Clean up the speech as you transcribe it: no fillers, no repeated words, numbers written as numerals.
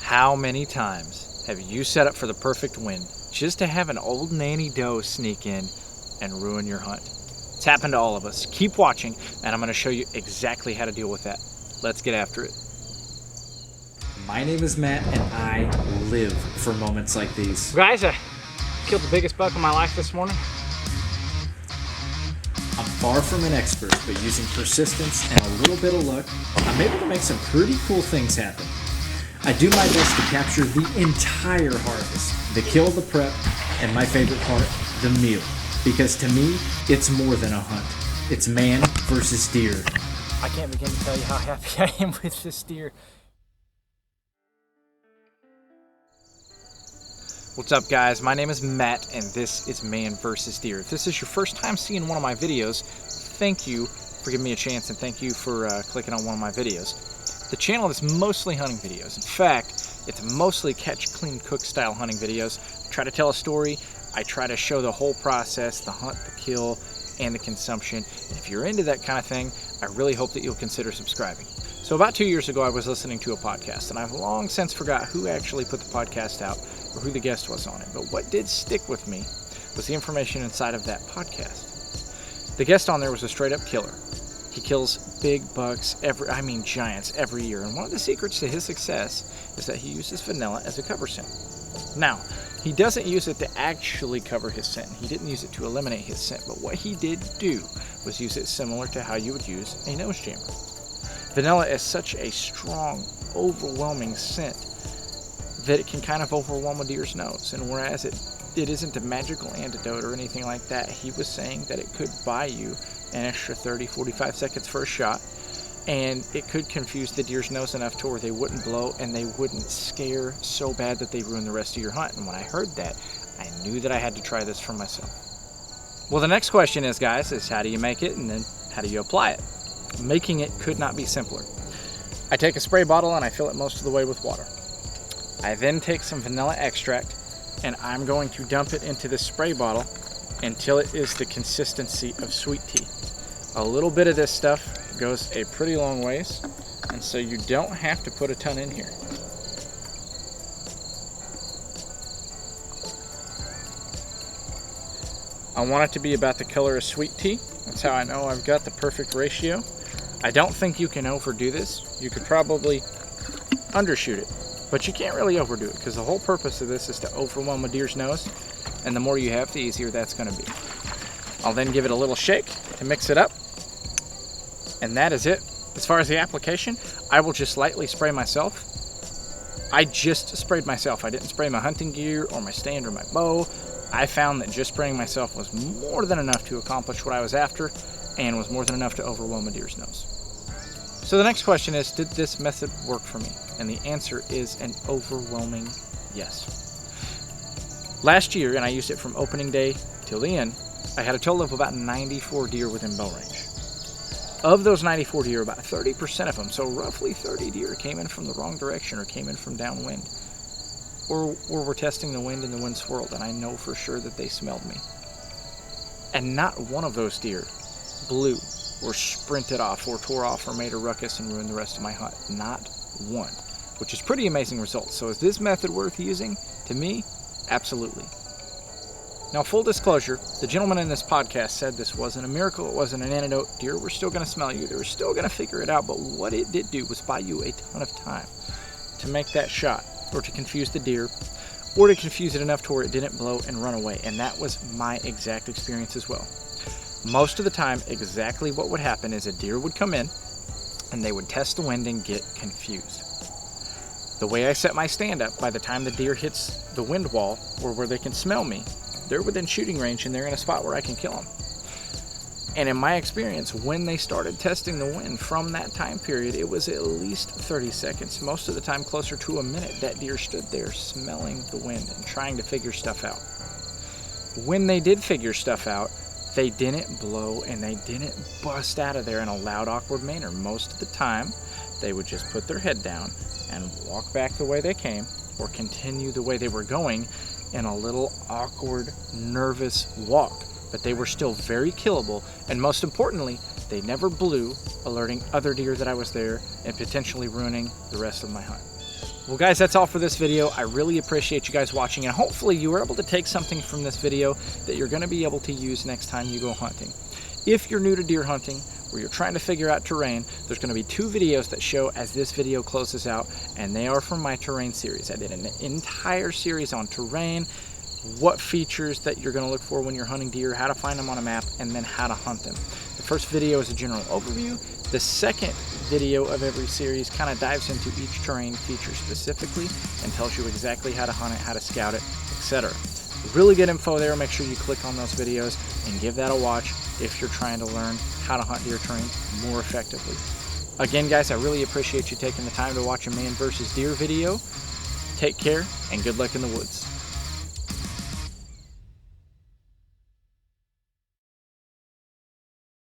How many times have you set up for the perfect wind just to have an old nanny doe sneak in and ruin your hunt? It's happened to all of us. Keep watching, and I'm going to show you exactly how to deal with that. Let's get after it. My name is Matt, and I live for moments like these. Guys, I killed the biggest buck of my life this morning. I'm far from an expert, but using persistence and a little bit of luck, I'm able to make some pretty cool things happen. I do my best to capture the entire harvest, the kill, the prep, and my favorite part, the meal. Because to me, it's more than a hunt. It's man versus deer. I can't begin to tell you how happy I am with this deer. What's up, guys? My name is Matt, and this is Man vs. Deer. If this is your first time seeing one of my videos, thank you for giving me a chance, and thank you for clicking on one of my videos. The channel is mostly hunting videos. In fact, it's mostly catch, clean, cook style hunting videos. I try to tell a story. I try to show the whole process, the hunt, the kill, and the consumption. And if you're into that kind of thing, I really hope that you'll consider subscribing. So about 2 years ago, I was listening to a podcast, and I've long since forgot who actually put the podcast out or who the guest was on it. But what did stick with me was the information inside of that podcast. The guest on there was a straight up killer. He kills big bucks, giants every year. And one of the secrets to his success is that he uses vanilla as a cover scent. Now, he doesn't use it to actually cover his scent. He didn't use it to eliminate his scent. But what he did do was use it similar to how you would use a nose jammer. Vanilla is such a strong, overwhelming scent that it can kind of overwhelm a deer's nose. And whereas it isn't a magical antidote or anything like that, he was saying that it could buy you an extra 30-45 seconds for a shot, and it could confuse the deer's nose enough to where they wouldn't blow and they wouldn't scare so bad that they ruin the rest of your hunt. And when I heard that, I knew that I had to try this for myself. Well, the next question is, guys, is how do you make it, and then how do you apply it? Making it could not be simpler. I take a spray bottle and I fill it most of the way with water. I then take some vanilla extract and I'm going to dump it into the spray bottle until it is the consistency of sweet tea. A little bit of this stuff goes a pretty long ways, and so you don't have to put a ton in here. I want it to be about the color of sweet tea. That's how I know I've got the perfect ratio. I don't think you can overdo this. You could probably undershoot it, but you can't really overdo it because the whole purpose of this is to overwhelm a deer's nose, and the more you have, the easier that's going to be. I'll then give it a little shake to mix it up, and that is it. As far as the application, I will just lightly spray myself. I just sprayed myself. I didn't spray my hunting gear or my stand or my bow. I found that just spraying myself was more than enough to accomplish what I was after, and was more than enough to overwhelm a deer's nose. So the next question is, did this method work for me? And the answer is an overwhelming yes. Last year, and I used it from opening day till the end, I had a total of about 94 deer within bow range. Of those 94 deer, about 30% of them, so roughly 30 deer, came in from the wrong direction or came in from downwind. Or were testing the wind and the wind swirled, and I know for sure that they smelled me. And not one of those deer blew or sprinted off or tore off or made a ruckus and ruined the rest of my hunt. Not one, which is pretty amazing results. So is this method worth using? To me, absolutely. Now, full disclosure, the gentleman in this podcast said this wasn't a miracle, it wasn't an antidote. Deer were still going to smell you, they were still going to figure it out, but what it did do was buy you a ton of time to make that shot, or to confuse the deer, or to confuse it enough to where it didn't blow and run away. And that was my exact experience as well. Most of the time, exactly what would happen is a deer would come in and they would test the wind and get confused. The way I set my stand up, by the time the deer hits the wind wall or where they can smell me, they're within shooting range and they're in a spot where I can kill them. And in my experience, when they started testing the wind from that time period, it was at least 30 seconds, most of the time closer to a minute, that deer stood there smelling the wind and trying to figure stuff out. When they did figure stuff out, they didn't blow and they didn't bust out of there in a loud, awkward manner. Most of the time, they would just put their head down and walk back the way they came, or continue the way they were going in a little awkward, nervous walk. But they were still very killable, and most importantly, they never blew, alerting other deer that I was there and potentially ruining the rest of my hunt. Well guys, that's all for this video. I really appreciate you guys watching, and hopefully you were able to take something from this video that you're going to be able to use next time you go hunting. If you're new to deer hunting, or you're trying to figure out terrain, there's going to be 2 videos that show as this video closes out, and they are from my terrain series. I did an entire series on terrain, what features that you're going to look for when you're hunting deer, how to find them on a map, and then how to hunt them. The first video is a general overview. The second video of every series kind of dives into each terrain feature specifically and tells you exactly how to hunt it, how to scout it, etc. Really good info there. Make sure you click on those videos and give that a watch if you're trying to learn how to hunt deer terrain more effectively. Again guys, I really appreciate you taking the time to watch a man versus deer video. Take care and good luck in the woods.